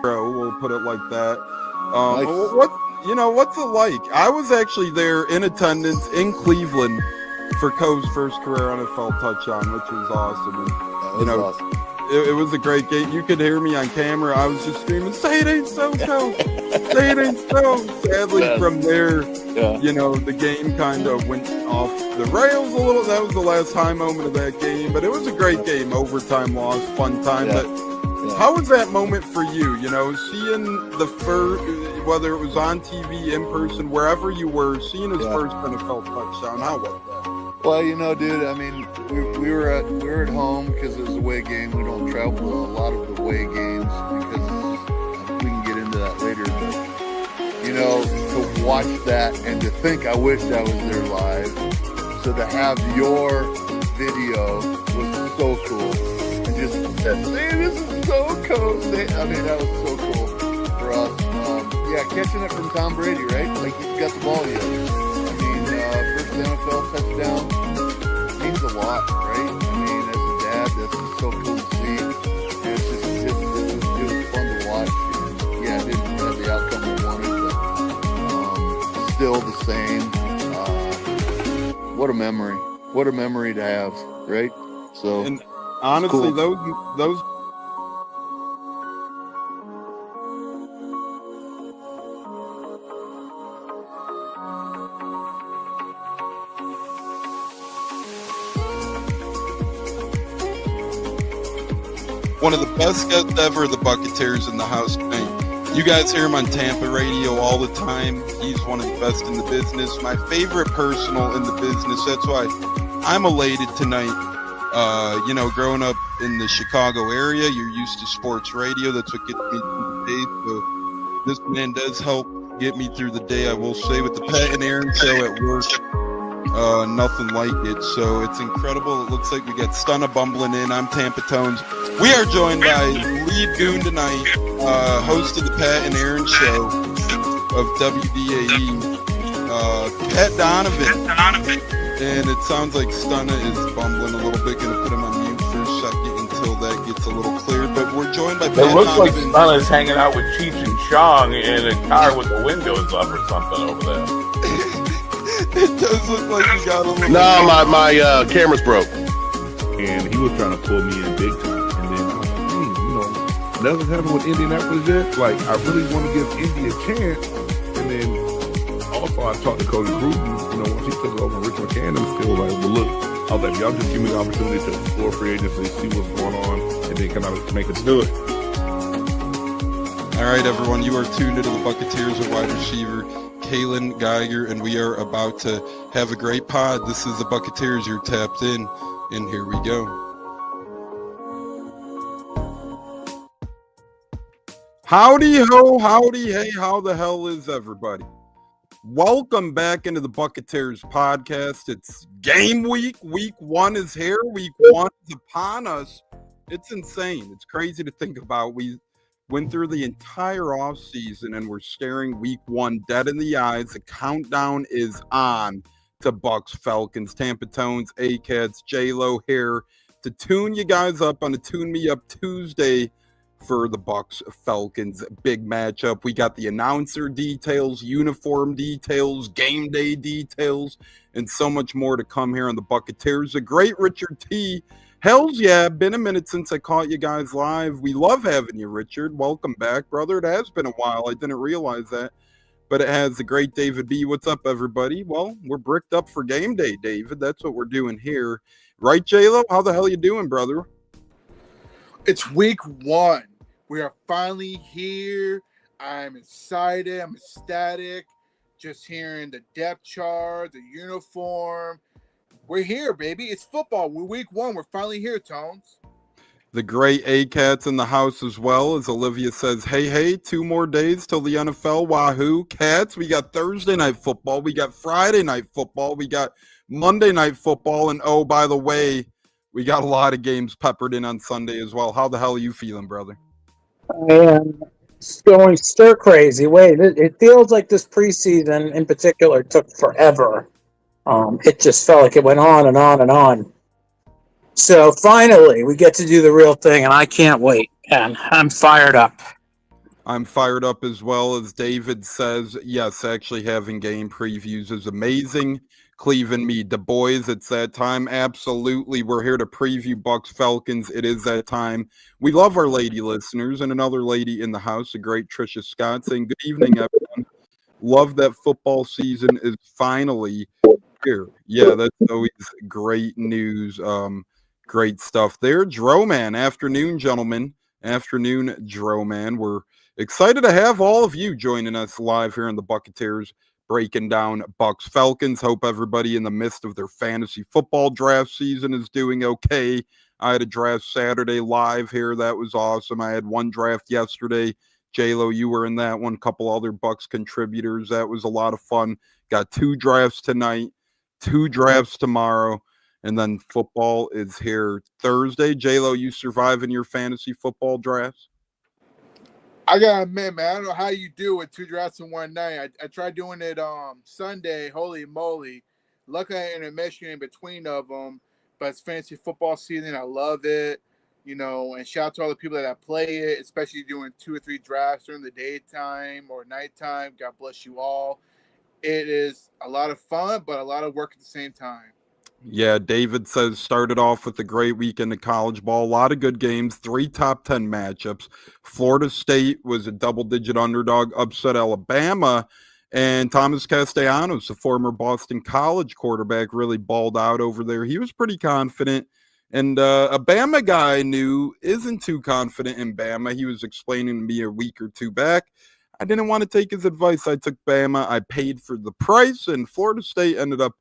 We'll put it like that. Nice. What's it like? I was actually there in attendance in Cleveland for Coe's first career NFL touchdown, which was awesome. And, Awesome. it was a great game. You could hear me on camera. I was just screaming, "Say it ain't so, Coe! Say it ain't so!" Sadly, from there, the game kind of went off the rails a little. That was the last high moment of that game, but it was a great game. Overtime loss, fun time. Yeah. But how was that moment for you? Seeing the first, whether it was on TV, in person, wherever you were, seeing his first NFL touchdown. How was that? Well, dude, I mean, we were at home because it was a away game. We don't travel to a lot of the away games because we can get into that later. But, to watch that and to think I wished I was there live. So to have your video was so cool. And just that, man, this is so cool. I mean, that was so cool for us. Catching it from Tom Brady, right? Like, he's got the ball yet. First NFL touchdown means a lot, right? I mean, as a dad, that's just so cool to see. And it was fun to watch. And, it didn't have the outcome we wanted, but still the same. What a memory! What a memory to have, right? So, and honestly, cool. those. One of the best guests ever, the Buccateers in the house tonight. You guys hear him on Tampa radio all the time. He's one of the best in the business. My favorite personal in the business. That's why I'm elated tonight. Growing up in the Chicago area, you're used to sports radio. That's what gets me through the day. So this man does help get me through the day, I will say, with the Pat and Aaron show at work. Nothing like it. So it's incredible. It looks like we got Stunna bumbling in. I'm Tampa Tones. We are joined by lead goon tonight, host of the Pat and Aaron show of WDAE, Pat Donovan. And it sounds like Stunna is bumbling a little bit. Going to put him on mute for a second until that gets a little cleared. But we're joined by Pat Donovan. It looks like Stunna's hanging out with Cheech and Chong in a car with the windows up or something over there. It does look like you got a little... No, my camera's broke. And he was trying to pull me in big time. And then I was like, nothing's happened with Indianapolis yet. Like, I really want to give Indy a chance. And then also I talked to Cody Bruton, once he took over Rich McCann, I'm still like, well, look, I was like, y'all just give me the opportunity to explore free agency, see what's going on, and then come out and make us do it. All right, everyone, you are tuned into the Buccateers at wide receiver, Kalen Geiger, and we are about to have a great pod. This is the Buccateers. You're tapped in, and here we go. Howdy ho, howdy hey, how the hell is everybody? Welcome back into the Buccateers podcast. It's game week. Week one is here. Week one is upon us. It's insane. It's crazy to think about. We went through the entire off season and we're staring week one dead in the eyes. The countdown is on to Bucs Falcons, Tampa Tones, A-Cats, JLO here to tune you guys up on a Tune Me Up Tuesday for the Bucs Falcons big matchup. We got the announcer details, uniform details, game day details, and so much more to come here on the Buccateers. The great Richard T. Hells yeah, been a minute since I caught you guys live. We love having you, Richard. Welcome back, brother. It has been a while. I didn't realize that, but it has. The great David B. What's up, everybody? Well, we're bricked up for game day, David. That's what we're doing here. Right, JLo? How the hell you doing, brother? It's week one. We are finally here. I'm excited. I'm ecstatic. Just hearing the depth chart, the uniform. We're here, baby. It's football. We're week one. We're finally here, Tones. The great A-Cats in the house as well. As Olivia says, hey, 2 more days till the NFL. Wahoo. Cats, we got Thursday night football. We got Friday night football. We got Monday night football. And, oh, by the way, we got a lot of games peppered in on Sunday as well. How the hell are you feeling, brother? I am going stir crazy. Wait, it feels like this preseason in particular took forever. It just felt like it went on and on and on. So finally, we get to do the real thing, and I can't wait. And I'm fired up. I'm fired up as well. As David says, yes, actually having game previews is amazing. Cleveland me Du Bois, it's that time. Absolutely. We're here to preview Bucs Falcons. It is that time. We love our lady listeners and another lady in the house, a great Trisha Scott, saying good evening, everyone. Love that football season is finally here. Yeah, that's always great news. Great stuff there. Droman, afternoon, gentlemen. Afternoon, Droman. We're excited to have all of you joining us live here in the Buccateers, breaking down Bucs Falcons. Hope everybody in the midst of their fantasy football draft season is doing okay. I had a draft Saturday live here. That was awesome. I had one draft yesterday. JLO, you were in that one. Couple other Bucs contributors. That was a lot of fun. Got 2 drafts tonight, 2 drafts tomorrow, and then football is here Thursday. JLO, you surviving your fantasy football drafts? I gotta admit, man, I don't know how you do it 2 drafts in one night. I tried doing it Sunday. Holy moly! Luckily, I had intermission in between of them. But it's fantasy football season. I love it. And shout out to all the people that play it, especially doing 2 or 3 drafts during the daytime or nighttime. God bless you all. It is a lot of fun, but a lot of work at the same time. Yeah, David says started off with a great weekend of college ball. A lot of good games, 3 top 10 matchups. Florida State was a double-digit underdog, upset Alabama. And Thomas Castellanos, the former Boston College quarterback, really balled out over there. He was pretty confident. And a Bama guy I knew isn't too confident in Bama. He was explaining to me a week or 2 back. I didn't want to take his advice. I took Bama. I paid for the price, and Florida State ended up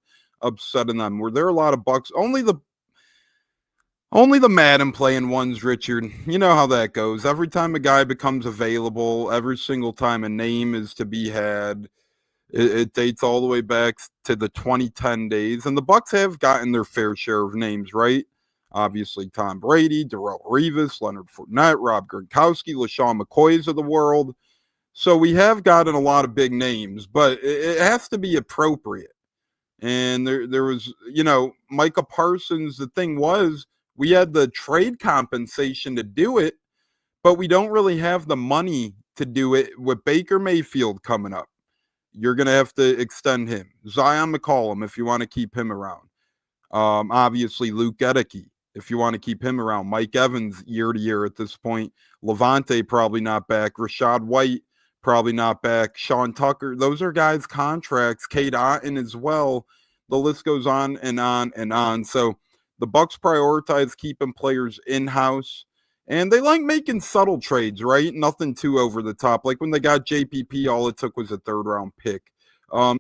upsetting them. Were there a lot of Bucks? Only the Madden playing ones, Richard. You know how that goes. Every time a guy becomes available, every single time a name is to be had, it dates all the way back to the 2010 days. And the Bucks have gotten their fair share of names, right? Obviously, Tom Brady, Darrelle Revis, Leonard Fournette, Rob Gronkowski, LaShawn McCoys of the world. So we have gotten a lot of big names, but it has to be appropriate. And there was, Micah Parsons, the thing was, we had the trade compensation to do it, but we don't really have the money to do it with Baker Mayfield coming up. You're going to have to extend him. Zion McCollum, if you want to keep him around. Obviously, Luke Goedeke, if you want to keep him around. Mike Evans, year to year at this point. Levante, probably not back. Rashad White, probably not back. Sean Tucker, those are guys' contracts. Cade Otton as well. The list goes on and on and on. So the Bucs prioritize keeping players in-house. And they like making subtle trades, right? Nothing too over the top. Like when they got JPP, all it took was a 3rd-round pick. A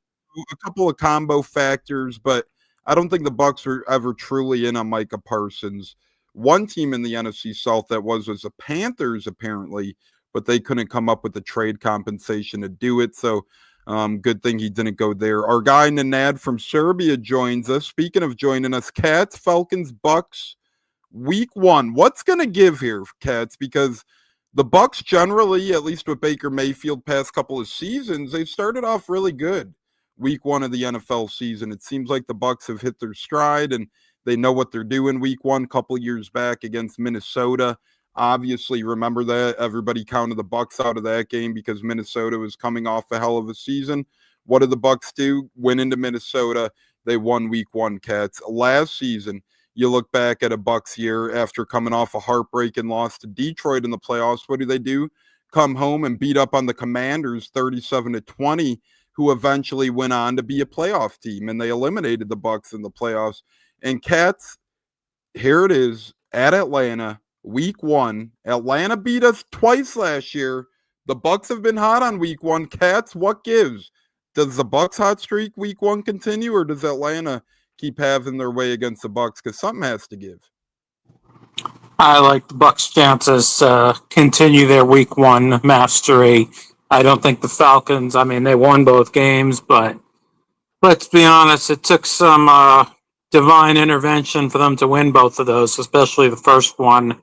couple of combo factors, but I don't think the Bucs were ever truly in on Micah Parsons. One team in the NFC South that was the Panthers, apparently, but they couldn't come up with the trade compensation to do it. So good thing he didn't go there. Our guy Nenad from Serbia joins us. Speaking of joining us, Cats, Falcons, Bucs, week 1. What's going to give here, Cats? Because the Bucs generally, at least with Baker Mayfield past couple of seasons, they started off really good. Week 1 of the NFL season. It seems like the Bucs have hit their stride and they know what they're doing. Week 1, couple years back against Minnesota. Obviously, remember that everybody counted the Bucs out of that game because Minnesota was coming off a hell of a season. What did the Bucs do? Went into Minnesota. They won week 1, Cats. Last season, you look back at a Bucs year after coming off a heartbreaking loss to Detroit in the playoffs. What do? Come home and beat up on the Commanders 37-20, who eventually went on to be a playoff team, and they eliminated the Bucs in the playoffs. And Cats, here it is at Atlanta. Week 1, Atlanta beat us twice last year. The Bucs have been hot on week 1. Cats, what gives? Does the Bucs hot streak week 1 continue, or does Atlanta keep having their way against the Bucs? Because something has to give. I like the Bucs' chances to continue their week 1 mastery. I don't think the Falcons, they won both games, but let's be honest, it took some divine intervention for them to win both of those, especially the first one.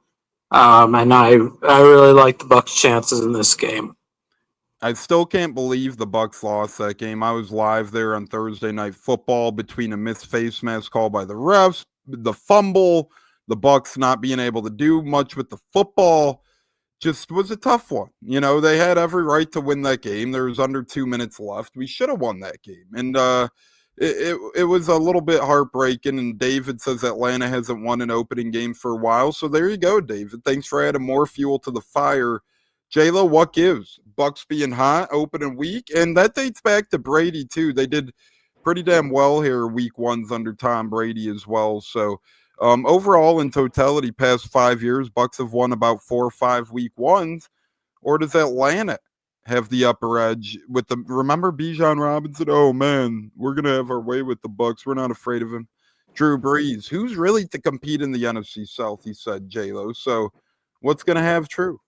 And I really like the Bucs' chances in this game. I still can't believe the Bucs lost that game. I was live there on Thursday Night Football between a missed face mask call by the refs, the fumble, the Bucs not being able to do much with the football. just was a tough one. You know, they had every right to win that game. There was under 2 minutes left. We should have won that game. And it was a little bit heartbreaking. And David says Atlanta hasn't won an opening game for a while. So there you go, David. Thanks for adding more fuel to the fire. JLO, what gives? Bucs being hot, opening week. And that dates back to Brady, too. They did pretty damn well here week ones under Tom Brady as well. So overall, in totality, past 5 years, Bucs have won about 4 or 5 week ones. Or does Atlanta have the upper edge with the? Remember Bijan Robinson? Oh man, we're gonna have our way with the Bucs. We're not afraid of him. Drew Brees, who's really to compete in the NFC South? He said J-Lo. So, what's gonna have true?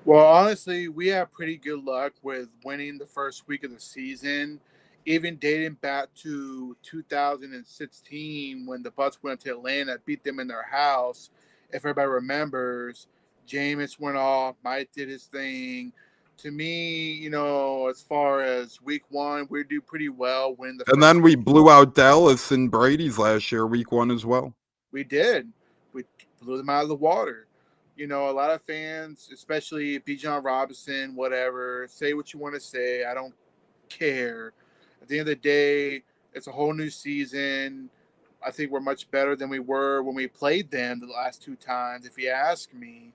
Well, honestly, we have pretty good luck with winning the first week of the season, even dating back to 2016 when the Bucs went to Atlanta, beat them in their house. If everybody remembers, Jameis went off, Mike did his thing. To me, you know, as far as week one, we do pretty well. And then we blew out Dallas and Brady's last year, week one as well. We did. We blew them out of the water. You know, a lot of fans, especially Bijan Robinson, whatever, say what you want to say. I don't care. At the end of the day, it's a whole new season. I think we're much better than we were when we played them the last 2 times, if you ask me.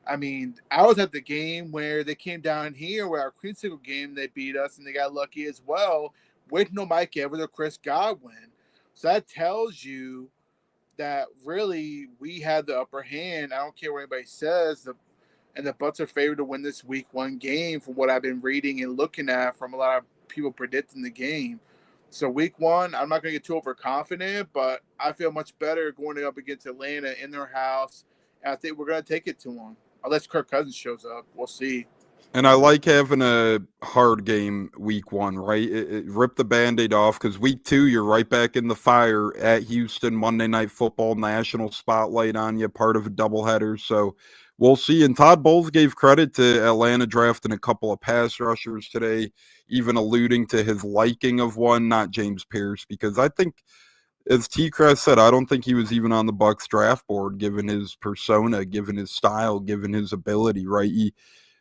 I mean, I was at the game where they came down here where our creamsicle game, they beat us, and they got lucky as well with no Mike Evans or Chris Godwin. So that tells you that really we had the upper hand. I don't care what anybody says. And the Bucs are favored to win this week one game from what I've been reading and looking at from a lot of people predicting the game. So week one, I'm not going to get too overconfident, but I feel much better going up against Atlanta in their house. And I think we're going to take it to them. Unless Kirk Cousins shows up. We'll see. And I like having a hard game week one, right? It rip the Band-Aid off because week two, you're right back in the fire at Houston, Monday Night Football, national spotlight on you, part of a doubleheader. So we'll see. And Todd Bowles gave credit to Atlanta drafting a couple of pass rushers today, even alluding to his liking of one, not James Pierce, because I think, as T-Crest said, I don't think he was even on the Bucs draft board, given his persona, given his style, given his ability, right? He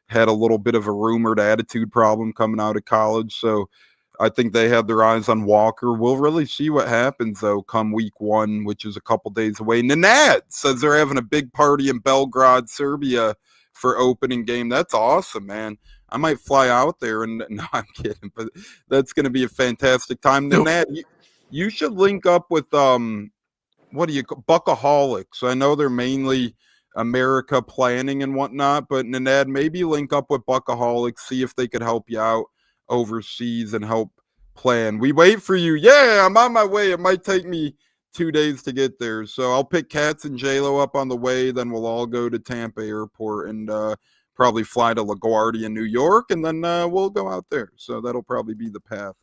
had a little bit of a rumored attitude problem coming out of college, so I think they had their eyes on Walker. We'll really see what happens, though, come week one, which is a couple days away. Nenad says they're having a big party in Belgrade, Serbia for opening game. That's awesome, man. I might fly out there, and no, I'm kidding, but that's going to be a fantastic time. Nenad, you should link up with what do you call Buckaholics? I know they're mainly America planning and whatnot, but Nenad, maybe link up with Buckaholics, see if they could help you out overseas and help plan. We wait for you. Yeah, I'm on my way. It might take me 2 days to get there. So I'll pick Katz and JLO up on the way. Then we'll all go to Tampa Airport and probably fly to LaGuardia, New York, and then we'll go out there. So that'll probably be the path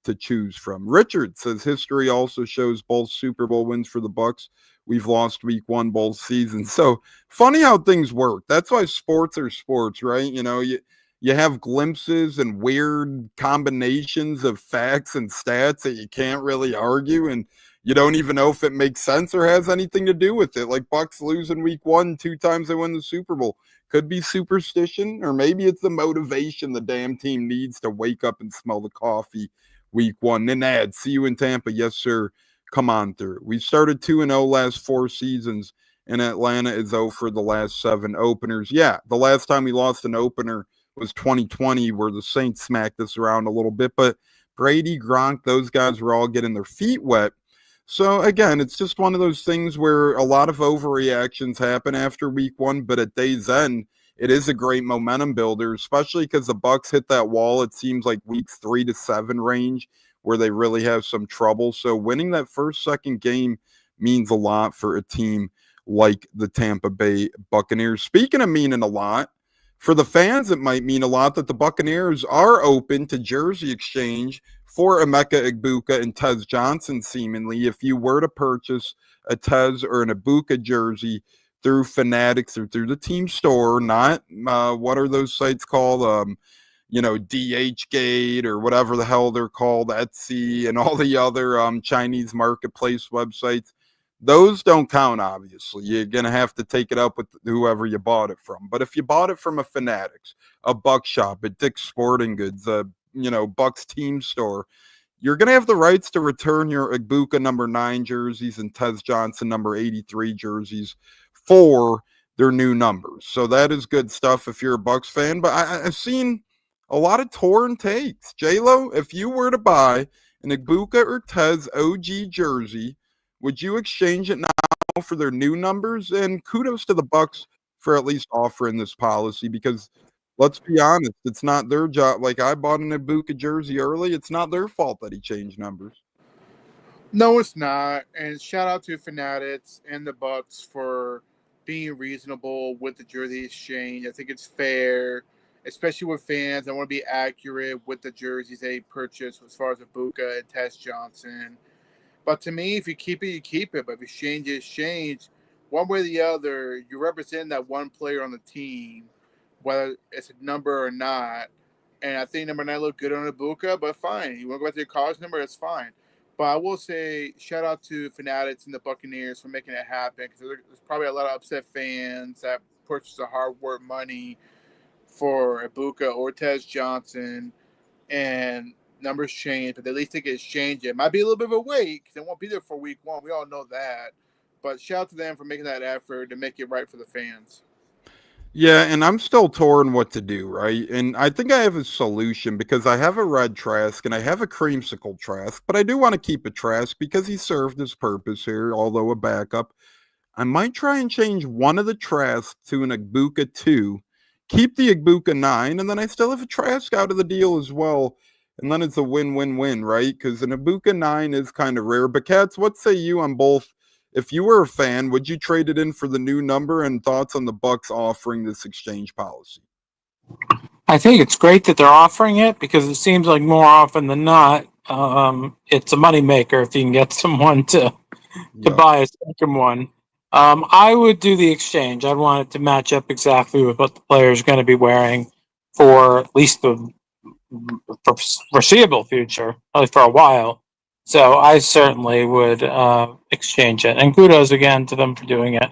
to choose from. Richard says history also shows both Super Bowl wins for the Bucs. We've lost week one both seasons. So funny how things work. That's why sports are sports, right? You know, you have glimpses and weird combinations of facts and stats that you can't really argue, and you don't even know if it makes sense or has anything to do with it. Like Bucs losing week one 2 times they win the Super Bowl. Could be superstition, or maybe it's the motivation the damn team needs to wake up and smell the coffee week one. Nenad, see you in Tampa. Yes, sir. Come on through. We started 2-0 last 4 seasons, and Atlanta is 0 for the last 7 openers. Yeah, the last time we lost an opener was 2020, where the Saints smacked us around a little bit. But Brady, Gronk, those guys were all getting their feet wet. So, again, it's just one of those things where a lot of overreactions happen after week one, but at day's end, it is a great momentum builder, especially because the Bucs hit that wall, it seems like weeks 3 to 7 range, where they really have some trouble. So winning that second game means a lot for a team like the Tampa Bay Buccaneers. Speaking of meaning a lot, for the fans, it might mean a lot that the Buccaneers are open to jersey exchange for Emeka Egbuka and Tez Johnson, seemingly. If you were to purchase a Tez or an Egbuka jersey through Fanatics or through the team store, not what are those sites called? DHgate or whatever the hell they're called, Etsy and all the other Chinese marketplace websites. those don't count, obviously. You're going to have to take it up with whoever you bought it from. But if you bought it from a Fanatics, a Buck Shop, a Dick's Sporting Goods, a Bucks Team Store, you're going to have the rights to return your Goedeke number 9 jerseys and Tez Johnson number 83 jerseys for their new numbers. So that is good stuff if you're a Bucks fan. But I've seen a lot of torn takes. JLO, if you were to buy an Goedeke or Tez OG jersey, would you exchange it now for their new numbers? And kudos to the Bucks for at least offering this policy, because let's be honest, it's not their job. Like, I bought an Goedeke jersey early. It's not their fault that he changed numbers. No, it's not. And shout out to Fanatics and the Bucks for being reasonable with the jersey exchange. I think it's fair, especially with fans. I want to be accurate with the jerseys they purchase as far as Goedeke and Tez Johnson. But to me, if you keep it, you keep it. But if you exchange, one way or the other, you represent that one player on the team, whether it's a number or not. And I think number 9 looked good on Goedeke, but fine. You want to go back to your college number, that's fine. But I will say, shout out to Fanatics and the Buccaneers for making it happen, because there's probably a lot of upset fans that purchased the hard work money for Goedeke or Tez Johnson, and numbers change, but at least they can exchange it. Might be a little bit of a wait because they won't be there for week 1. We all know that. But shout out to them for making that effort to make it right for the fans. Yeah, and I'm still torn what to do, right? And I think I have a solution, because I have a red Trask and I have a creamsicle Trask, but I do want to keep a Trask because he served his purpose here, although a backup. I might try and change one of the Trask to an Goedeke 2, keep the Goedeke 9, and then I still have a Trask out of the deal as well. And then it's a win-win-win, right? Because an Goedeke 9 is kind of rare. But Cats, what say you on both? If you were a fan, would you trade it in for the new number? And thoughts on the Bucks offering this exchange policy? I think it's great that they're offering it, because it seems like more often than not, it's a moneymaker if you can get someone to buy a second one. I would do the exchange. I'd want it to match up exactly with what the player is going to be wearing for at least the foreseeable future, probably for a while. So I certainly would exchange it. And kudos again to them for doing it.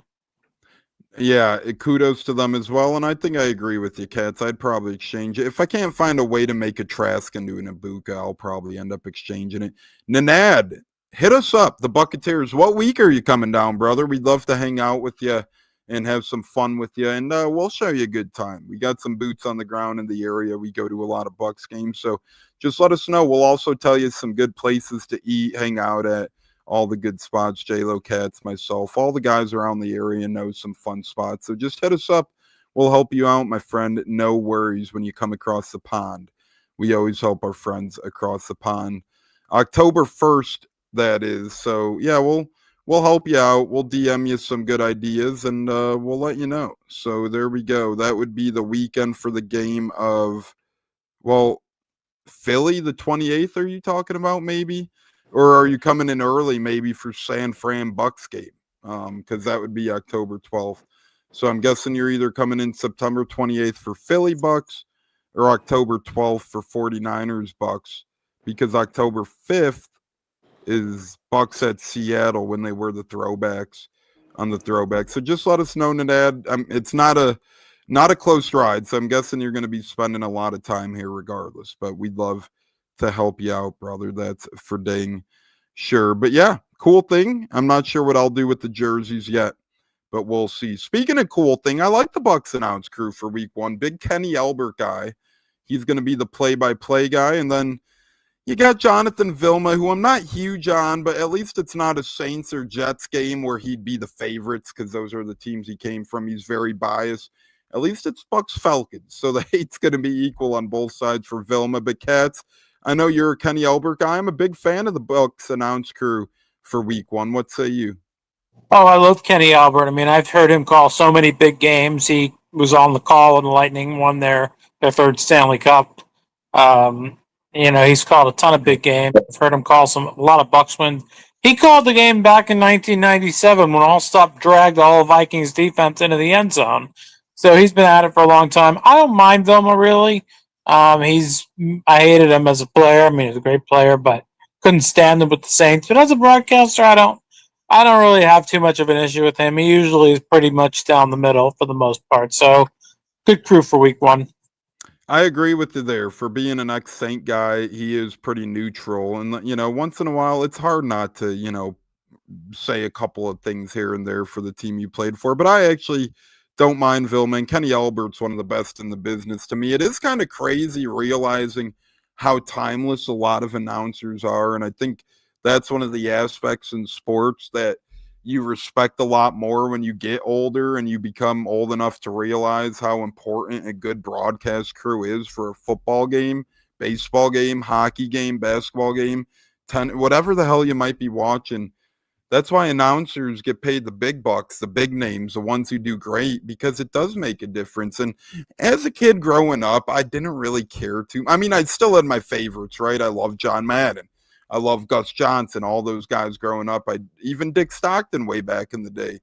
Yeah, kudos to them as well. And I think I agree with you, Cats. I'd probably exchange it. If I can't find a way to make a Trask into an Goedeke, I'll probably end up exchanging it. Nanad, hit us up, the Buccateers. What week are you coming down, brother? We'd love to hang out with you and have some fun with you, and we'll show you a good time. We got some boots on the ground in the area. We go to a lot of Bucks games, so just let us know. We'll also tell you some good places to eat, hang out at, all the good spots. JLO, Cats, myself, all the guys around the area know some fun spots, so just hit us up. We'll help you out, my friend. No worries when you come across the pond. We always help our friends across the pond. October 1st, that is. So, yeah, we'll help you out. We'll DM you some good ideas, and we'll let you know. So there we go. That would be the weekend for the game of, well, Philly, the 28th, are you talking about maybe? Or are you coming in early maybe for San Fran Bucks game? Because that would be October 12th. So I'm guessing you're either coming in September 28th for Philly Bucks or October 12th for 49ers Bucks, because October 5th is Bucks at Seattle when they were the throwbacks on the throwback. So just let us know, Nadad. It's not a close ride, so I'm guessing you're going to be spending a lot of time here regardless, but we'd love to help you out, brother. That's for dang sure. But yeah, cool thing. I'm not sure what I'll do with the jerseys yet, but we'll see. Speaking of cool thing, I like the Bucks announce crew for week 1. Big Kenny Albert guy. He's going to be the play-by-play guy, and then you got Jonathan Vilma, who I'm not huge on, but at least it's not a Saints or Jets game where he'd be the favorites, because those are the teams he came from. He's very biased. At least it's Bucs Falcons, so the hate's going to be equal on both sides for Vilma. But Cats, I know you're a Kenny Albert guy. I'm a big fan of the Bucks announce crew for week 1. What say you? Oh, I love Kenny Albert. I mean, I've heard him call so many big games. He was on the call when the Lightning won their third Stanley Cup. He's called a ton of big games. I've heard him call a lot of Bucks wins. He called the game back in 1997 when Allstott dragged all of Vikings defense into the end zone. So he's been at it for a long time. I don't mind Vilma, really. I hated him as a player. I mean, he's a great player, but couldn't stand him with the Saints. But as a broadcaster, I don't I don't really have too much of an issue with him. He usually is pretty much down the middle for the most part. So good crew for week one. I agree with you there. For being an ex-Saint guy, he is pretty neutral. And, once in a while, it's hard not to, say a couple of things here and there for the team you played for. But I actually don't mind Vilman. Kenny Albert's one of the best in the business to me. It is kind of crazy realizing how timeless a lot of announcers are. And I think that's one of the aspects in sports that you respect a lot more when you get older and you become old enough to realize how important a good broadcast crew is for a football game, baseball game, hockey game, basketball game, whatever the hell you might be watching. That's why announcers get paid the big bucks, the big names, the ones who do great, because it does make a difference. And as a kid growing up, I didn't really care to. I mean, I still had my favorites, right? I love John Madden. I love Gus Johnson, all those guys growing up. Even Dick Stockton way back in the day.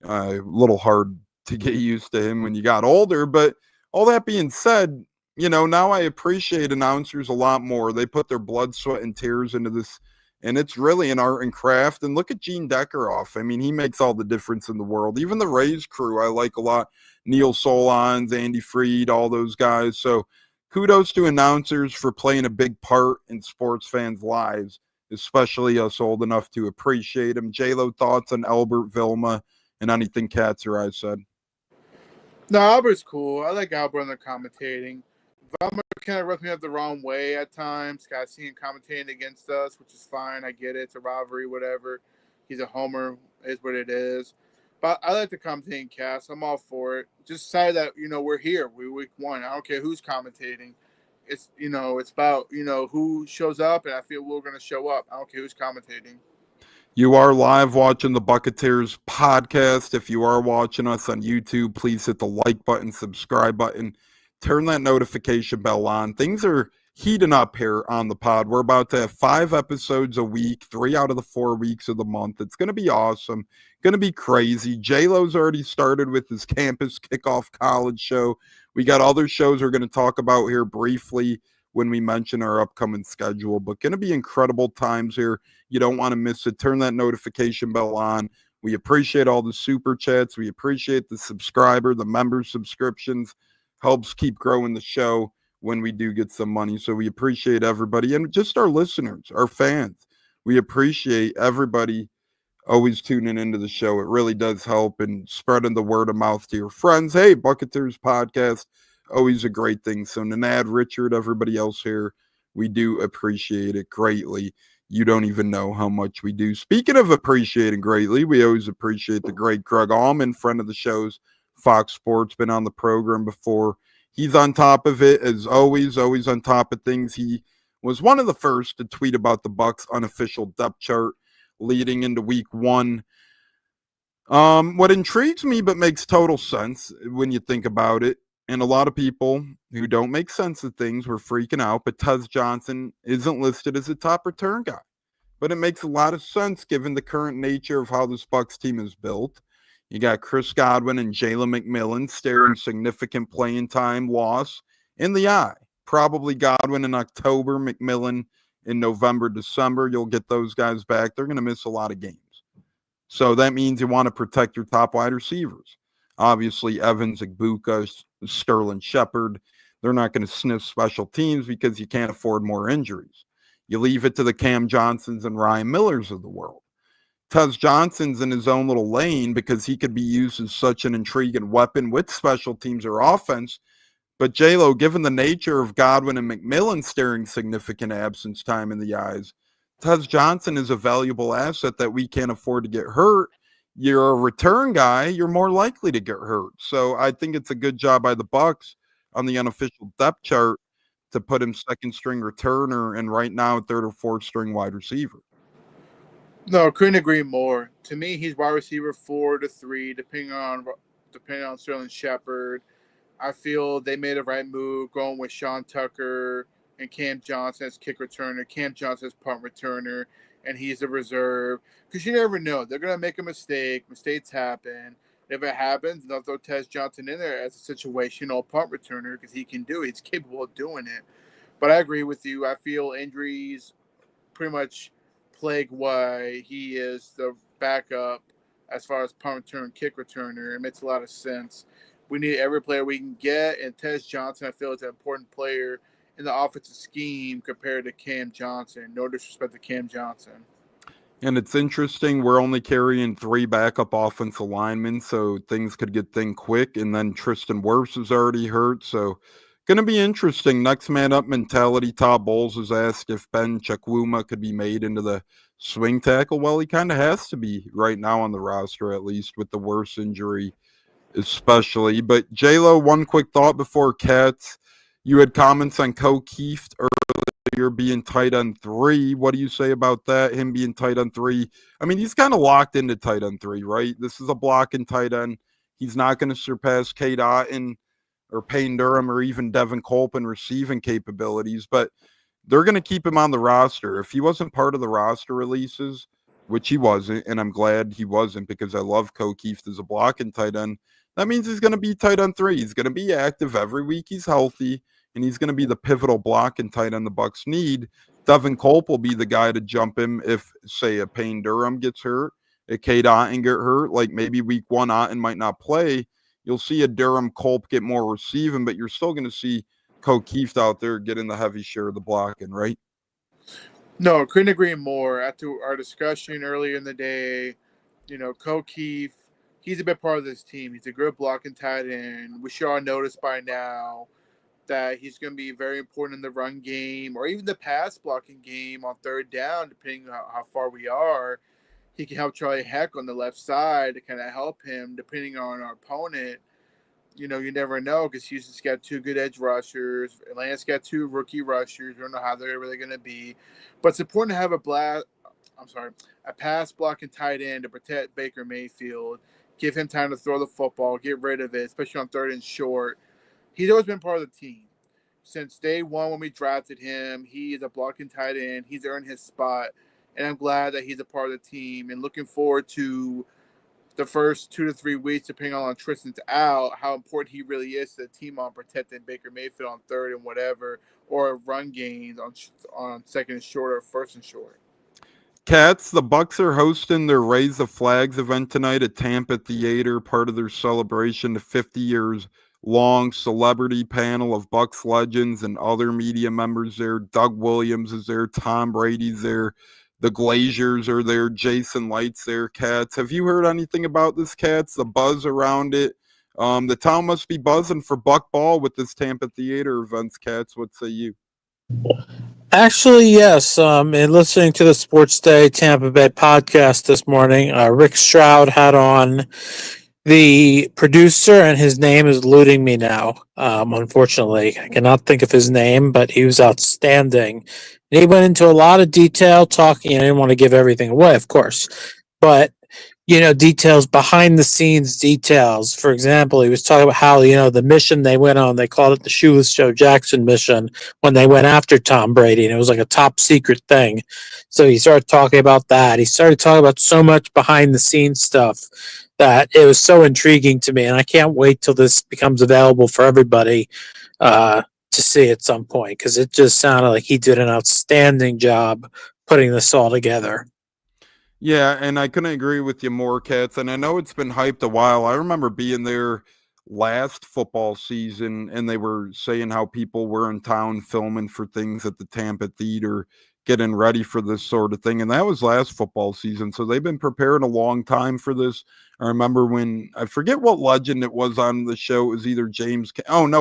A little hard to get used to him when you got older. But all that being said, now I appreciate announcers a lot more. They put their blood, sweat, and tears into this. And it's really an art and craft. And look at Gene Deckeroff. I mean, he makes all the difference in the world. Even the Rays crew, I like a lot. Neil Solondz, Andy Freed, all those guys. So kudos to announcers for playing a big part in sports fans' lives, especially us old enough to appreciate them. JLO, thoughts on Albert, Vilma, and anything Cats or I said? No, Albert's cool. I like Albert on the commentating. Velmer kind of rubs me up the wrong way at times. I see him commentating against us, which is fine. I get it. It's a rivalry, whatever. He's a homer, is what it is. But I like the commentating cast. I'm all for it. Just say that, we're here. We're week one. I don't care who's commentating. It's, it's about, who shows up, and I feel we're going to show up. I don't care who's commentating. You are live watching the Buccateers podcast. If you are watching us on YouTube, please hit the like button, subscribe button. Turn that notification bell on. Things are heating up here on the pod. We're about to have 5 episodes a week, 3 out of the 4 weeks of the month. It's going to be awesome. Going to be crazy. JLo's already started with his campus kickoff college show. We got other shows we're going to talk about here briefly when we mention our upcoming schedule. But going to be incredible times here. You don't want to miss it. Turn that notification bell on. We appreciate all the super chats. We appreciate the subscriber, the member subscriptions. Helps keep growing the show when we do get some money. So we appreciate everybody and just our listeners, our fans. We appreciate everybody always tuning into the show. It really does help and spreading the word of mouth to your friends. Hey, Buccateers podcast, always a great thing. So Nanad, Richard, everybody else here, we do appreciate it greatly. You don't even know how much we do. Speaking of appreciating greatly, we always appreciate the great Greg Allman, friend of the show's Fox Sports, been on the program before. He's on top of it, as always on top of things. He was one of the first to tweet about the Bucs' unofficial depth chart leading into week one. What intrigues me but makes total sense when you think about it, and a lot of people who don't make sense of things were freaking out, but Tez Johnson isn't listed as a top return guy. But it makes a lot of sense given the current nature of how this Bucs team is built. You got Chris Godwin and JLO Mcmillan staring significant playing time loss in the eye. Probably Godwin in October, Mcmillan in November, December. You'll get those guys back. They're going to miss a lot of games. So that means you want to protect your top wide receivers. Obviously, Evans, Goedeke, Sterling Shepard. They're not going to sniff special teams because you can't afford more injuries. You leave it to the Cam Johnsons and Ryan Millers of the world. Tez Johnson's in his own little lane because he could be used as such an intriguing weapon with special teams or offense. But JLo, given the nature of Godwin and Mcmillan staring significant absence time in the eyes, Tez Johnson is a valuable asset that we can't afford to get hurt. You're a return guy, you're more likely to get hurt. So I think it's a good job by the Bucs on the unofficial depth chart to put him second string returner and right now third or fourth string wide receiver. No, couldn't agree more. To me, he's wide receiver 4 to 3, depending on Sterling Shepard. I feel they made a right move going with Sean Tucker and Cam Johnson as kick returner, Cam Johnson as punt returner, and he's a reserve. Because you never know. They're going to make a mistake. Mistakes happen. If it happens, they'll throw Tez Johnson in there as a situational punt returner because he can do it. He's capable of doing it. But I agree with you. I feel injuries pretty much plague why he is the backup as far as punt return, kick returner. It makes a lot of sense. We need every player we can get, and Tez Johnson, I feel, is an important player in the offensive scheme compared to Cam Johnson. No disrespect to Cam Johnson. And it's interesting, we're only carrying 3 backup offensive linemen, so things could get thin quick. And then Tristan Wirfs is already hurt, so going to be interesting. Next man up mentality. Todd Bowles was asked if Ben Chukwuma could be made into the swing tackle. Well, he kind of has to be right now on the roster, at least with the worst injury especially. But JLO, one quick thought before Cats. You had comments on O'Keefe earlier being tight end 3. What do you say about that? Him being tight end 3. I mean, he's kind of locked into tight end 3, right? This is a blocking tight end. He's not going to surpass Cade Otton or Payne Durham or even Devin Culp in receiving capabilities, but they're going to keep him on the roster. If he wasn't part of the roster releases, which he wasn't, and I'm glad he wasn't because I love O'Keefe as a blocking tight end, that means he's going to be tight end 3. He's going to be active every week. He's healthy, and he's going to be the pivotal blocking tight end the Bucs need. Devin Culp will be the guy to jump him if, say, a Payne Durham gets hurt, a Cade Otton get hurt, like maybe week 1 Otton might not play. You'll see a Durham Culp get more receiving, but you're still going to see O'Keefe out there getting the heavy share of the blocking, right? No, couldn't agree more. After our discussion earlier in the day, O'Keefe, he's a big part of this team. He's a good blocking tight end. We should all notice by now that he's going to be very important in the run game or even the pass blocking game on third down, depending on how far we are. He can help Charlie Heck on the left side to kind of help him, depending on our opponent. You never know because Houston's got 2 good edge rushers. Atlanta's got 2 rookie rushers. We don't know how they're really going to be. But it's important to have a pass blocking tight end to protect Baker Mayfield, give him time to throw the football, get rid of it, especially on third and short. He's always been part of the team. Since day 1 when we drafted him, he is a blocking tight end. He's earned his spot, and I'm glad that he's a part of the team and looking forward to the first 2 to 3 weeks, depending on Tristan's out, how important he really is to the team on protecting Baker Mayfield on third and whatever, or run gains on second and short or first and short. Cats, the Bucs are hosting their Raise the Flags event tonight at Tampa Theater, part of their celebration of 50 years long celebrity panel of Bucs legends and other media members there. Doug Williams is there, Tom Brady's there, the Glaziers are there, Jason Light's there. Cats, have you heard anything about this, Cats? The buzz around it? The town must be buzzing for Buck Ball with this Tampa Theater events, Cats. What say you? Actually, yes. And listening to the Sports Day Tampa Bay podcast this morning, Rick Stroud had on the producer, and his name is eluding me now. Unfortunately, I cannot think of his name, but he was outstanding. And he went into a lot of detail talking. I didn't want to give everything away, of course, but details behind the scenes details. For example, he was talking about how, the mission they went on, they called it the Shoeless Joe Jackson mission when they went after Tom Brady, and it was like a top secret thing. So he started talking about that. He started talking about so much behind the scenes stuff that it was so intriguing to me, and I can't wait till this becomes available for everybody to see at some point, because it just sounded like he did an outstanding job putting this all together. Yeah, and I couldn't agree with you more, Cats. And I know it's been hyped a while. I remember being there last football season, and they were saying how people were in town filming for things at the Tampa Theater, getting ready for this sort of thing. And that was last football season. So they've been preparing a long time for this. I remember when, I forget what legend it was on the show. It was either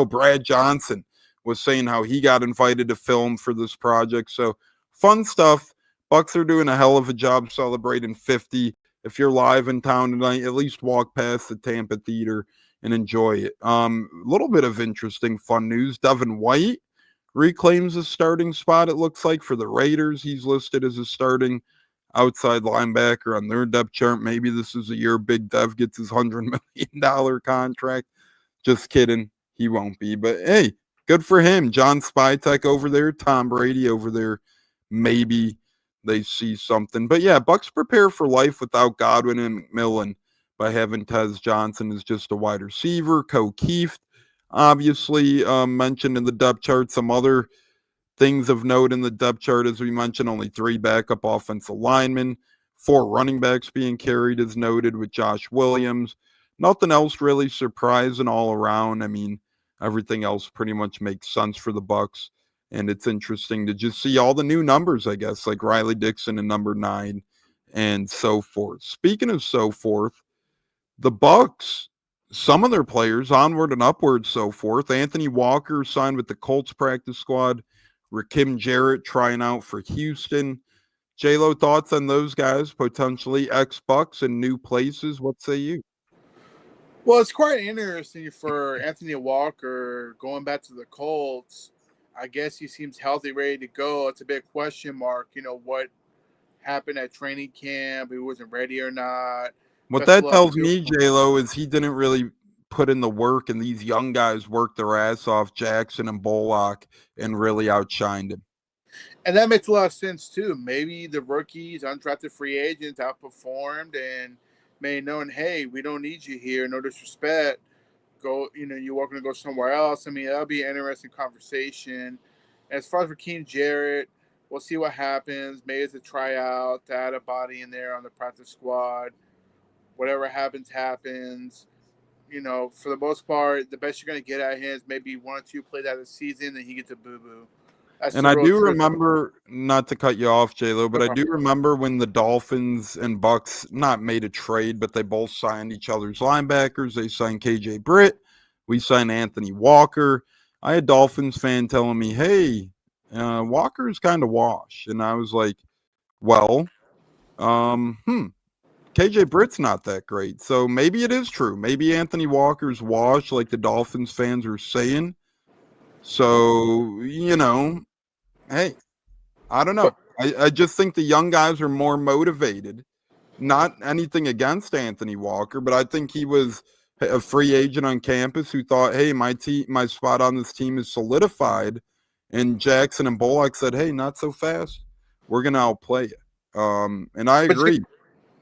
Brad Johnson was saying how he got invited to film for this project. So fun stuff. Bucs are doing a hell of a job celebrating 50. If you're live in town tonight, at least walk past the Tampa Theater and enjoy it. A little bit of interesting, fun news. Devin White reclaims his starting spot, it looks like, for the Raiders. He's listed as a starting outside linebacker on their depth chart. Maybe this is a year Big Dev gets his $100 million contract. Just kidding. He won't be. But, hey, good for him. John Spytek over there, Tom Brady over there. Maybe they see something. But yeah, Bucs prepare for life without Godwin and Mcmillan by having Tez Johnson as just a wide receiver. O'Keefe, obviously, mentioned in the depth chart. Some other things of note in the depth chart, as we mentioned, only 3 backup offensive linemen. 4 running backs being carried is noted with Josh Williams. Nothing else really surprising all around. I mean, everything else pretty much makes sense for the Bucs. And it's interesting to just see all the new numbers, I guess, like Riley Dixon in number 9 and so forth. Speaking of so forth, the Bucs, some of their players onward and upward, so forth. Anthony Walker signed with the Colts practice squad. Rakim Jarrett trying out for Houston. JLO, thoughts on those guys, potentially ex-Bucs in new places? What say you? Well, it's quite interesting for Anthony Walker going back to the Colts. I guess he seems healthy, ready to go. It's a big question mark. What happened at training camp? He wasn't ready or not. What Best of that luck tells to me, him. JLO, is he didn't really put in the work, and these young guys worked their ass off, Jackson and Bullock, and really outshined him. And that makes a lot of sense, too. Maybe the rookies, undrafted free agents outperformed and made known, hey, we don't need you here. No disrespect. Go, you're welcome to go somewhere else. I mean, that'll be an interesting conversation. As far as Rakim Jarrett, we'll see what happens. Maybe it's a tryout to add a body in there on the practice squad. Whatever happens, happens. For the most part, the best you're going to get out of him is maybe 1 or 2 plays out of the season, and he gets a boo-boo. That's And the I real do truth. remember, not to cut you off, JLo, but I do remember when the Dolphins and Bucs not made a trade, but they both signed each other's linebackers. They signed KJ Britt. We signed Anthony Walker. I had Dolphins fan telling me, hey, Walker's kind of washed. And I was like, well, KJ Britt's not that great. So maybe it is true. Maybe Anthony Walker's washed like the Dolphins fans are saying. So, hey, I don't know. I just think the young guys are more motivated. Not anything against Anthony Walker, but I think he was a free agent on campus who thought, hey, my spot on this team is solidified. And Jackson and Bullock said, hey, not so fast. We're going to outplay it. And I agree.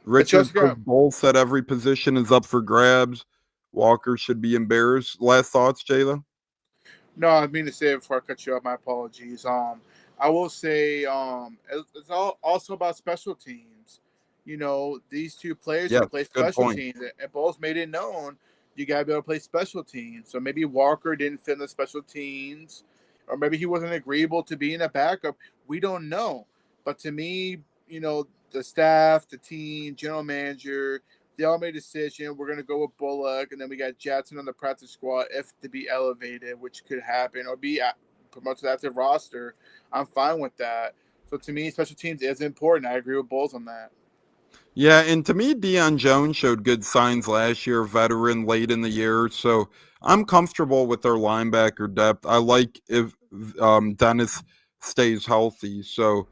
Richard Bull said every position is up for grabs. Walker should be embarrassed. Last thoughts, Jayla? No, I mean to say it before I cut you off. My apologies. I will say it's also about special teams. These 2 players can play special teams, and both made it known you got to be able to play special teams. So maybe Walker didn't fit in the special teams, or maybe he wasn't agreeable to being a backup. We don't know. But to me, the staff, the team, general manager, they all made a decision. We're going to go with Bullock, and then we got Jackson on the practice squad if to be elevated, which could happen, or be promoted to the active roster. I'm fine with that. So to me, special teams is important. I agree with Bulls on that. Yeah, and to me, Deion Jones showed good signs last year, veteran late in the year. So I'm comfortable with their linebacker depth. I like if Dennis stays healthy. So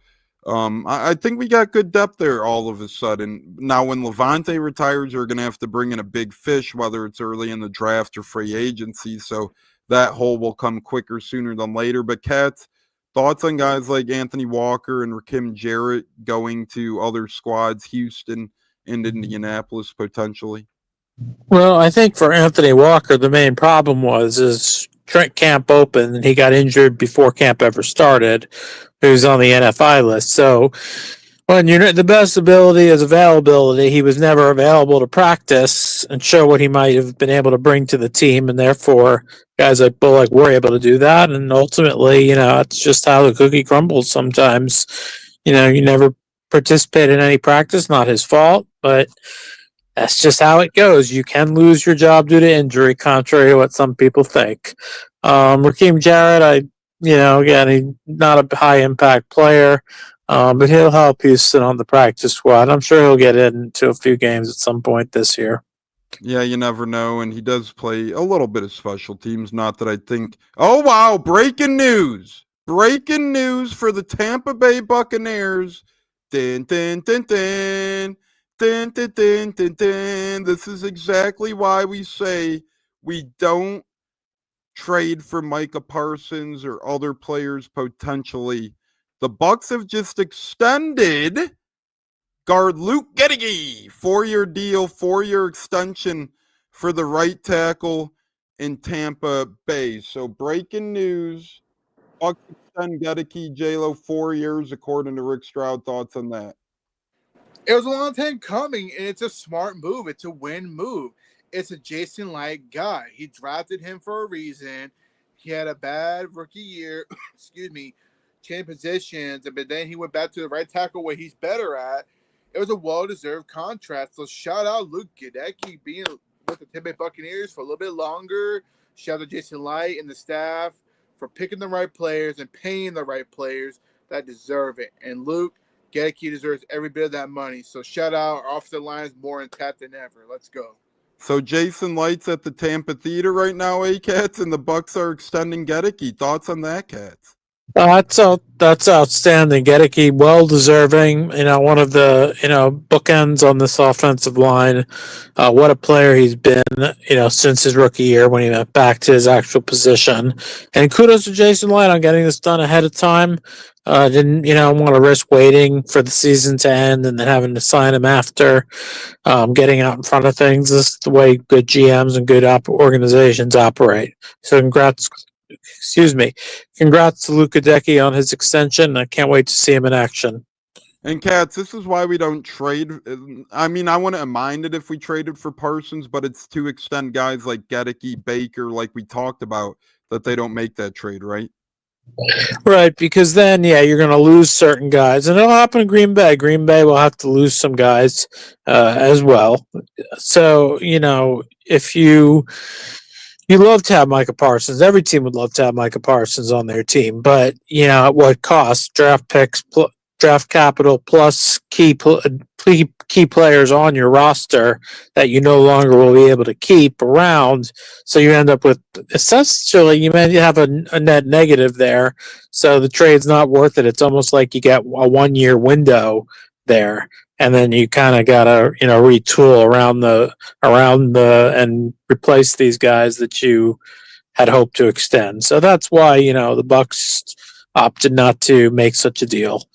I think we got good depth there all of a sudden. Now, when Levante retires, we're going to have to bring in a big fish, whether it's early in the draft or free agency. So that hole will come quicker sooner than later. But Cats, thoughts on guys like Anthony Walker and Rakim Jarrett going to other squads, Houston and Indianapolis potentially? Well, I think for Anthony Walker, the main problem is Trent camp opened and he got injured before camp ever started. He was on the NFI list. So when the best ability is availability, he was never available to practice and show what he might have been able to bring to the team. And therefore, guys like Bullock were able to do that. And ultimately, it's just how the cookie crumbles sometimes. You never participate in any practice, not his fault, but that's just how it goes. You can lose your job due to injury, contrary to what some people think. Rakim Jarrett, again, he's not a high impact player, but he'll help Houston on the practice squad. I'm sure he'll get into a few games at some point this year. Yeah, you never know. And he does play a little bit of special teams. Not that I think. Oh, wow. Breaking news. Breaking news for the Tampa Bay Buccaneers. Dun, dun, dun, dun. Dun, dun, dun, dun, dun. This is exactly why we say we don't trade for Micah Parsons or other players potentially. The Bucs have just extended guard Luke Goedeke, 4-year deal, 4-year extension for the right tackle in Tampa Bay. So breaking news, Bucs extend Goedeke, JLO 4 years, according to Rick Stroud. Thoughts on that? It was a long time coming, and it's a smart move. It's a win move. It's a Jason Light guy. He drafted him for a reason. He had a bad rookie year. Excuse me, 10 positions, but then he went back to the right tackle where he's better at. It was a well-deserved contract. So shout out Luke Goedeke being with the Tampa Buccaneers for a little bit longer. Shout out to Jason Light and the staff for picking the right players and paying the right players that deserve it. And Luke Goedeke deserves every bit of that money. So shout out, our offensive line is more intact than ever. Let's go. So Jason Light's at the Tampa Theater right now, Cats, and the Bucs are extending Goedeke. Thoughts on that, Cats? That's outstanding. Goedeke, well deserving. One of the bookends on this offensive line. What a player he's been. Since his rookie year when he went back to his actual position. And kudos to Jason Light on getting this done ahead of time. Didn't want to risk waiting for the season to end and then having to sign him after. Getting out in front of things. This is the way good GMs and good organizations operate. So congrats to Luke Goedeke on his extension. I can't wait to see him in action. And Cats, this is why we don't trade. I mean, I wouldn't mind it if we traded for Parsons, but it's to extend guys like Goedeke, Baker, like we talked about, that they don't make that trade, right? Right, because then, you're going to lose certain guys, and it'll happen in Green Bay. Green Bay will have to lose some guys as well. So, if you love to have Micah Parsons, every team would love to have Micah Parsons on their team, but, at what cost? Draft picks, draft capital, plus key players on your roster that you no longer will be able to keep around. So you end up with essentially you may have a net negative there. So the trade's not worth it. It's almost like you get a 1-year window there, and then you kind of gotta retool around and replace these guys that you had hoped to extend. So that's why the Bucs opted not to make such a deal.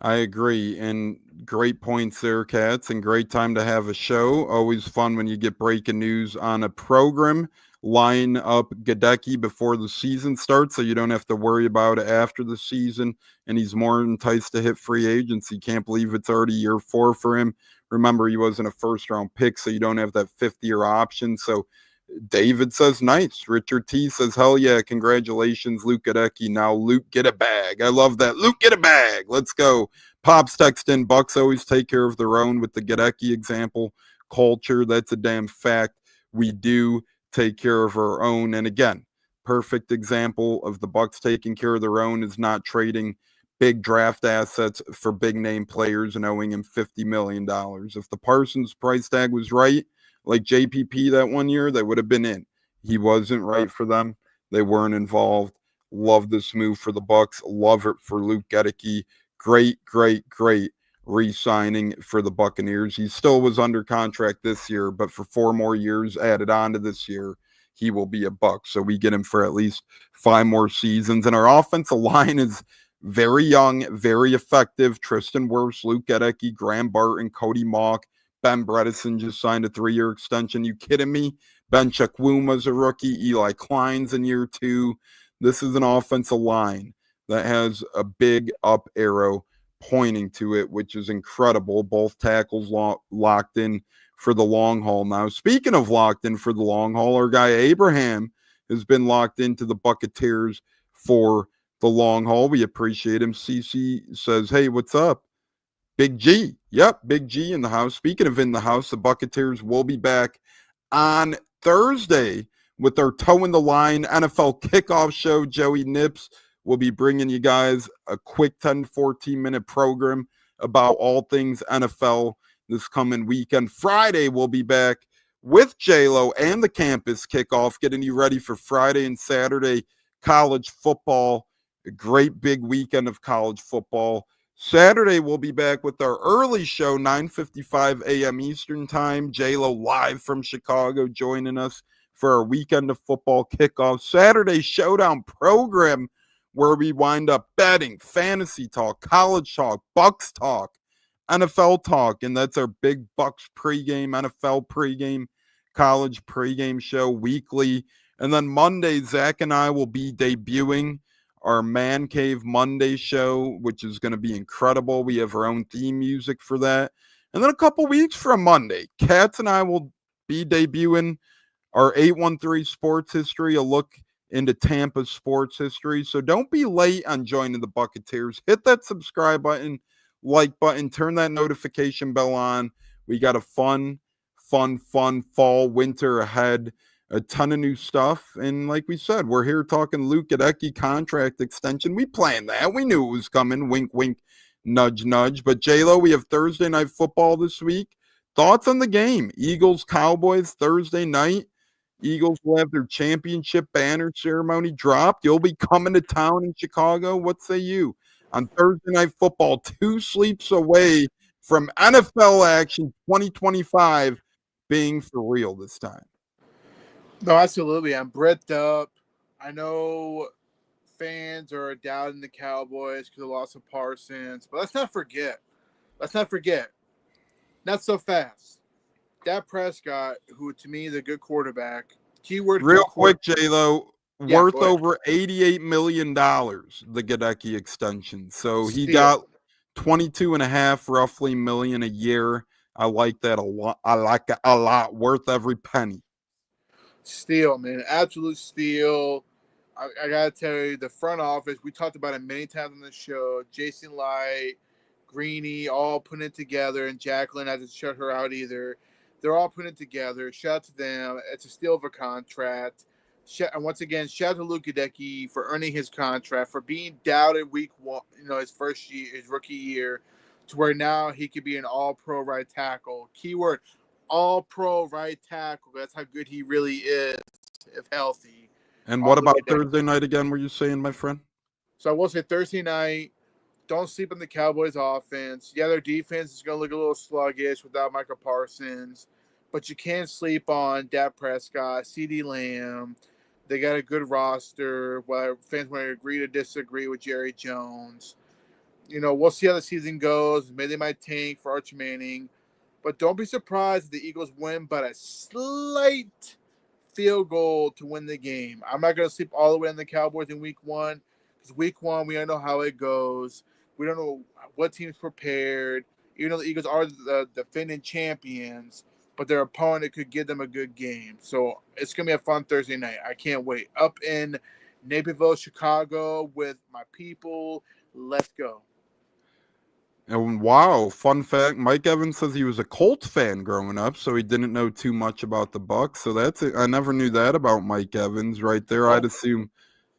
I agree, and great points there, Cats, and great time to have a show. Always fun when you get breaking news on a program. Line up Goedeke before the season starts so you don't have to worry about it after the season, and he's more enticed to hit free agency. Can't believe it's already year 4 for him. Remember, he wasn't a first-round pick, so you don't have that 5th-year option, so David says nice. Richard T says, hell yeah, congratulations, Luke Goedeke. Now, Luke, get a bag. I love that. Luke, get a bag. Let's go. Pops text in, Bucs always take care of their own with the Goedeke example. Culture, that's a damn fact. We do take care of our own. And again, perfect example of the Bucs taking care of their own is not trading big draft assets for big name players and owing him $50 million. If the Parsons price tag was right, like JPP that 1 year, they would have been in. He wasn't right for them. They weren't involved. Love this move for the Bucs. Love it for Luke Goedeke. Great re-signing for the Buccaneers. He still was under contract this year, but for 4 more years added on to this year, he will be a Buc. So we get him for at least 5 more seasons. And our offensive line is very young, very effective. Tristan Wirfs, Luke Goedeke, Graham Barton, Cody Mauch, Ben Bredesen just signed a 3-year extension. You kidding me? Ben Chukwuma's a rookie. Eli Klein's in year 2. This is an offensive line that has a big up arrow pointing to it, which is incredible. Both tackles locked in for the long haul. Now, speaking of locked in for the long haul, our guy Abraham has been locked into the Buccateers for the long haul. We appreciate him. CC says, hey, what's up? Big G. Yep, Big G in the house. Speaking of in the house, the Buccateers will be back on Thursday with our Toe in the Line NFL kickoff show. Joey Nips will be bringing you guys a quick 10, 14-minute program about all things NFL this coming weekend. Friday, we'll be back with JLO and the campus kickoff, getting you ready for Friday and Saturday college football. A great big weekend of college football. Saturday, we'll be back with our early show, 9:55 a.m. Eastern Time. JLO live from Chicago joining us for our weekend of football kickoff. Saturday showdown program where we wind up betting, fantasy talk, college talk, Bucs talk, NFL talk, and that's our big Bucs pregame, NFL pregame, college pregame show weekly. And then Monday, Zach and I will be debuting our Man Cave Monday show, which is going to be incredible. We have our own theme music for that. And then a couple weeks from Monday, Katz and I will be debuting our 813 Sports History, a look into Tampa sports history. So don't be late on joining the Buccateers. Hit that subscribe button, like button, turn that notification bell on. We got a fun fall, winter ahead. A ton of new stuff. And like we said, we're here talking Luke Goedeke contract extension. We planned that. We knew it was coming. Wink, wink, nudge, nudge. But JLO, we have Thursday night football this week. Thoughts on the game? Eagles, Cowboys, Thursday night. Eagles will have their championship banner ceremony dropped. You'll be coming to town in Chicago. What say you? On Thursday night football, 2 sleeps away from NFL action 2025 being for real this time. No, absolutely. I'm bred up. I know fans are doubting the Cowboys because of the loss of Parsons, but let's not forget. Not so fast. Dak Prescott, who to me is a good quarterback. Keyword real quick, J-Lo, Yeah, worth over $88 million, the Goedeke extension. So he got 22.5 roughly million a year. I like that a lot. I like it a lot. Worth every penny. Steal, man. Absolute steal. I got to tell you, the front office, we talked about it many times on the show. Jason Light, Greeny, all putting it together, and Jacqueline hasn't shut her out either. They're all putting it together. Shout out to them. It's a steal of a contract. And once again, shout out to Luke Goedeke for earning his contract, for being doubted week one, his first year, his rookie year, to where now he could be an all-pro right tackle. Keyword, all-pro right tackle. That's how good he really is, if healthy. And what about Thursday night again, were you saying, my friend? So I will say Thursday night, don't sleep on the Cowboys offense. Yeah, their defense is going to look a little sluggish without Michael Parsons, but you can't sleep on Dak Prescott, CeeDee Lamb. They got a good roster. Whether fans want to agree to disagree with Jerry Jones. We'll see how the season goes. Maybe they might tank for Arch Manning. But don't be surprised if the Eagles win by a slight field goal to win the game. I'm not going to sleep all the way on the Cowboys in week one, because week one, we don't know how it goes. We don't know what team's prepared. Even though the Eagles are the defending champions, but their opponent could give them a good game. So it's going to be a fun Thursday night. I can't wait. Up in Naperville, Chicago with my people. Let's go. And wow, fun fact, Mike Evans says he was a Colts fan growing up, so he didn't know too much about the Bucs. So that's it. I never knew that about Mike Evans right there. I'd assume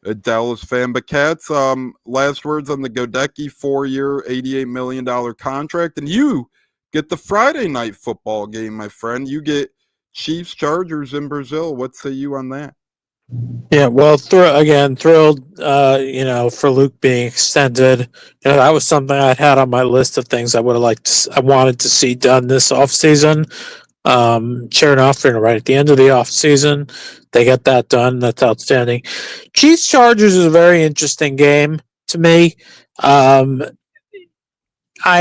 a Dallas fan. But Katz, last words on the Goedeke 4-year, $88 million contract. And you get the Friday night football game, my friend. You get Chiefs Chargers in Brazil. What say you on that? Yeah, well, thrilled, for Luke being extended. That was something I'd had on my list of things I wanted to see done this offseason. Sure enough, right at the end of the offseason, they get that done. That's outstanding. Chiefs Chargers is a very interesting game to me. I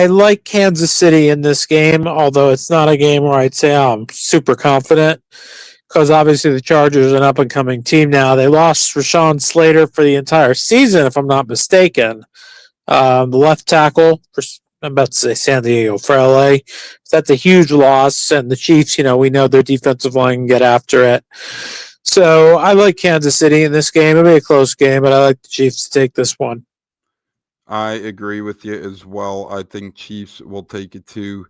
like Kansas City in this game, although it's not a game where I'd say I'm super confident, because obviously the Chargers are an up-and-coming team now. They lost Rashawn Slater for the entire season, if I'm not mistaken. The left tackle, I'm about to say San Diego, for LA. That's a huge loss, and the Chiefs, we know their defensive line can get after it. So I like Kansas City in this game. It'll be a close game, but I like the Chiefs to take this one. I agree with you as well. I think Chiefs will take it too.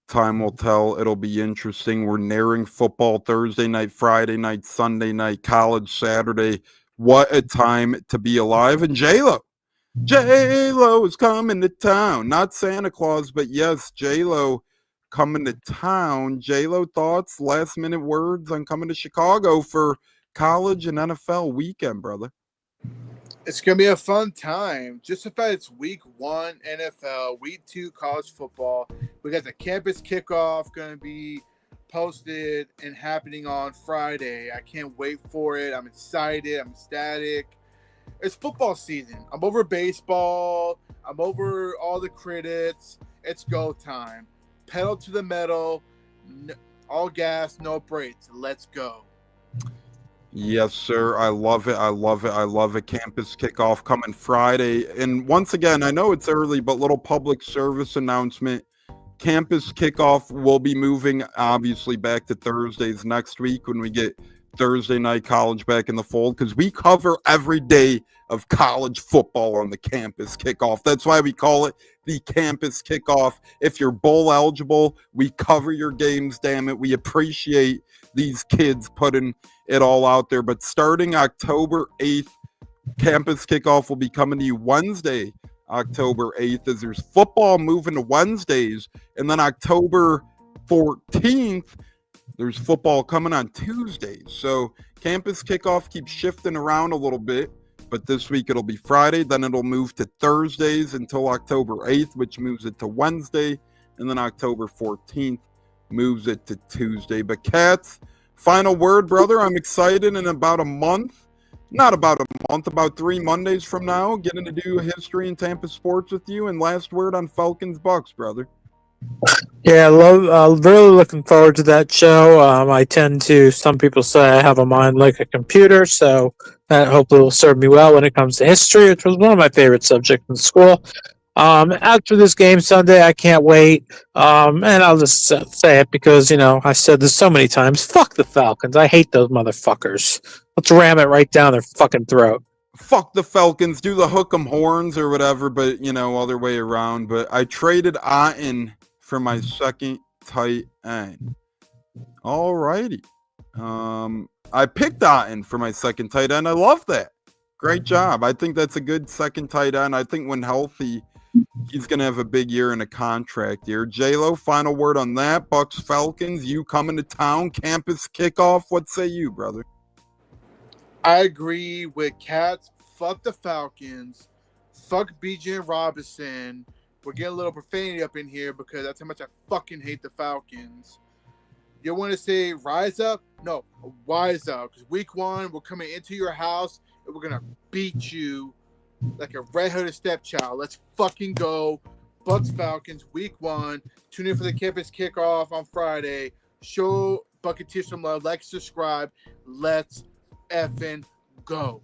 Time will tell. It'll be interesting. We're nearing football Thursday night, Friday night, Sunday night, college Saturday. What a time to be alive. And J-Lo is coming to town. Not Santa Claus, but yes, J-Lo coming to town. J-Lo, thoughts, last minute words on coming to Chicago for college and NFL weekend, brother? It's going to be a fun time. Just the fact it's week one NFL, week two college football. We got the campus kickoff going to be posted and happening on Friday. I can't wait for it. I'm excited. I'm ecstatic. It's football season. I'm over baseball. I'm over all the critics. It's go time. Pedal to the metal. All gas, no brakes. Let's go. Yes, sir. I love it. I love it. I love it. Campus kickoff coming Friday. And once again, I know it's early, but little public service announcement. Campus kickoff will be moving, obviously, back to Thursdays next week when we get Thursday night college back in the fold, because we cover every day of college football on the campus kickoff. That's why we call it the campus kickoff. If you're bowl eligible, we cover your games, damn it. We appreciate these kids putting it all out there. But starting October 8th, campus kickoff will be coming to you Wednesday, October 8th, as there's football moving to Wednesdays. And then October 14th, there's football coming on Tuesdays. So campus kickoff keeps shifting around a little bit. But this week it'll be Friday. Then it'll move to Thursdays until October 8th, which moves it to Wednesday. And then October 14th moves it to Tuesday. But Cats, final word, brother. I'm excited. In about a month, not about a month, about 3 Mondays from now, getting to do history in Tampa sports with you. And last word on Falcons Bucs, brother. Yeah, really looking forward to that show. I tend to, some people say I have a mind like a computer, so that hopefully will serve me well when it comes to history, which was one of my favorite subjects in school. After this game Sunday, I can't wait. And I'll just say it because, I said this so many times. Fuck the Falcons. I hate those motherfuckers. Let's ram it right down their fucking throat. Fuck the Falcons. Do the hook 'em horns or whatever, but, other way around. But I traded Otten for my second tight end. All righty. I picked Otten for my second tight end. I love that. Great job. I think that's a good second tight end. I think when healthy, he's going to have a big year and a contract year. JLO, final word on that. Bucs Falcons, you coming to town, campus kickoff. What say you, brother? I agree with Cats. Fuck the Falcons. Fuck BJ Robinson. We're getting a little profanity up in here because that's how much I fucking hate the Falcons. You want to say rise up? No, wise up. Because week 1, we're coming into your house and we're going to beat you like a red-headed stepchild. Let's fucking go. Bucs Falcons, week 1. Tune in for the campus kickoff on Friday. Show Buccateers some love. Like, subscribe. Let's effing go.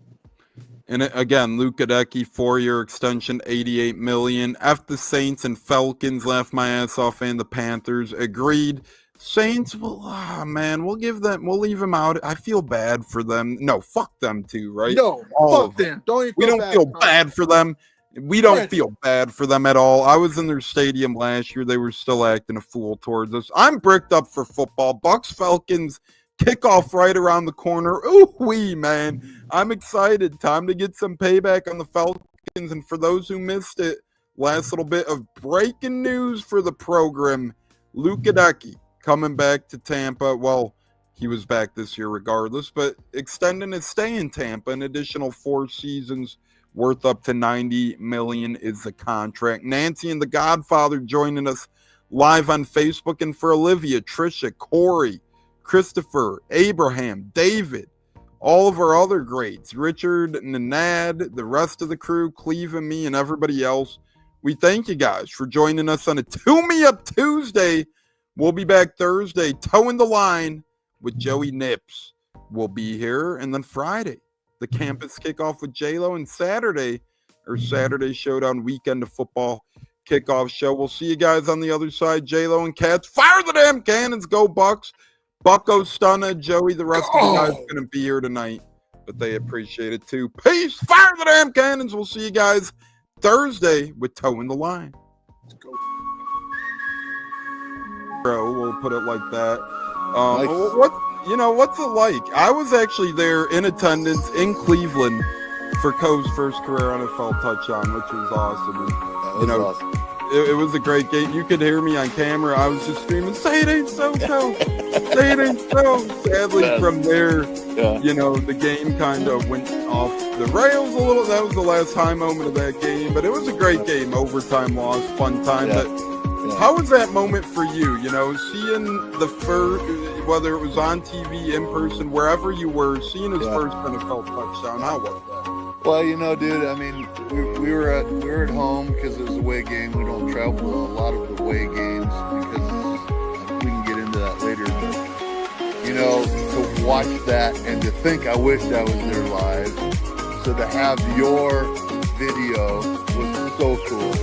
And again, Luke Goedeke, 4-year extension, $88 million. F the Saints and Falcons, laugh my ass off, and the Panthers agreed. Saints, we'll leave them out. I feel bad for them. No, fuck them too, right? No, fuck them. We don't feel bad for them. We don't feel bad for them at all. I was in their stadium last year. They were still acting a fool towards us. I'm bricked up for football. Bucs Falcons kickoff right around the corner. Ooh-wee, man. I'm excited. Time to get some payback on the Falcons. And for those who missed it, last little bit of breaking news for the program. Luke Goedeke coming back to Tampa. Well, he was back this year regardless, but extending his stay in Tampa, an additional 4 seasons worth up to $90 million is the contract. Nancy and the Godfather joining us live on Facebook. And for Olivia, Trisha, Corey, Christopher, Abraham, David, all of our other greats, Richard, Nanad, the rest of the crew, Cleve and me, and everybody else, we thank you guys for joining us on a Tune Me Up Tuesday. We'll be back Thursday, toeing the line with Joey Nips. We'll be here. And then Friday, the campus kickoff with JLO, and Saturday Showdown weekend of football kickoff show. We'll see you guys on the other side. JLO and Cats, fire the damn cannons, go Bucks. Bucko, Stunna, Joey, the rest of the guys are going to be here tonight, but they appreciate it too. Peace, fire the damn cannons. We'll see you guys Thursday with Toeing the Line. Let's go. We'll put it like that. Nice. What's it like? I was actually there in attendance in Cleveland for Coe's first career NFL touchdown, which was awesome. And, Awesome. It was a great game. You could hear me on camera. I was just screaming, "Say it ain't so, Coe! Say it ain't so!" Sadly, from there, the game kind of went off the rails a little. That was the last high moment of that game, but it was a great game. Overtime loss, fun time. Yeah. But how was that moment for you? Seeing the first, whether it was on TV, in person, wherever you were, seeing his first NFL touchdown. How was that? Well, dude, I mean, we were at home because it was a away game. We don't travel to a lot of the away games because we can get into that later. But, you know, to watch that and to think I wish I was there live. So to have your video was so cool.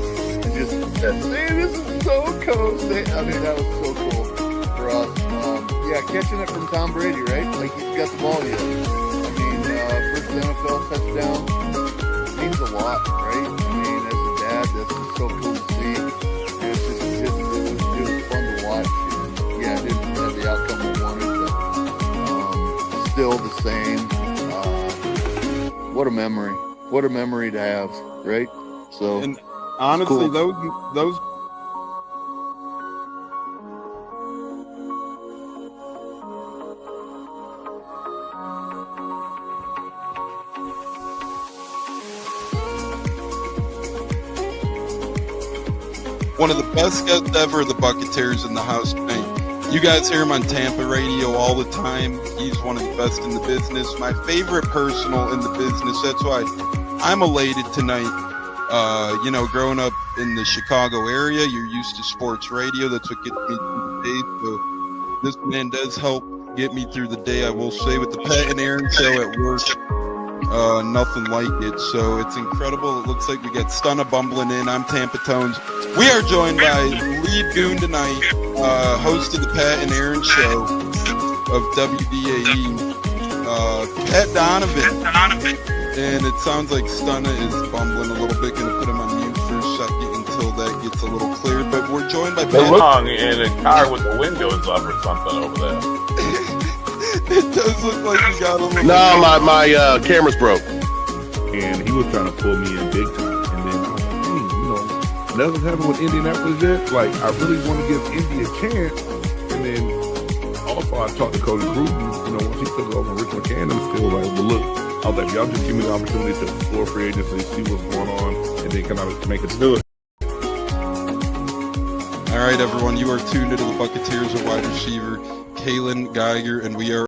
And just say, this is so cool. I mean, that was so cool for us. Yeah, catching it from Tom Brady, right? Like he's got the ball yet. I mean, first NFL touchdown means a lot, right? I mean, as a dad, that's just so cool to see. And it's just it was fun to watch. And yeah, it didn't have the outcome we wanted, but still the same. What a memory! What a memory to have, right? So, and honestly, cool. those. One of the best guests ever, the Buccateers in the house tonight. You guys hear him on Tampa radio all the time. He's one of the best in the business. My favorite personal in the business. That's why I'm elated tonight. You know, growing up in the Chicago area, you're used to sports radio. That's what gets me through the day. So this man does help get me through the day, I will say, with the Pat and Aaron show at work. Nothing like it. So it's incredible. It looks like we got Stunna bumbling in. I'm Tampa Tones. We are joined by lead goon tonight, host of the Pat and Aaron show of WDAE, Pat Donovan. And it sounds like Stunna is bumbling a little bit. Going to put him on mute for a second until that gets a little cleared. But we're joined by Pat. Wrong in a car with the windows up or something over there. It does look like you got a little. No, my camera's broke. And he was trying to pull me in big time. And then I was like, hey, you know, nothing's happened with Indianapolis yet. Like, I really want to give Indy a chance. And then also I talked to Cody Gruden, you know, once he took over Rich McCannum, still like, well, look, I was like, y'all just give me the opportunity to explore free agency, see what's going on, and then kind of make it do it. All right, everyone, you are tuned into the Buccateers, a wide receiver, Kalen Geiger, and we are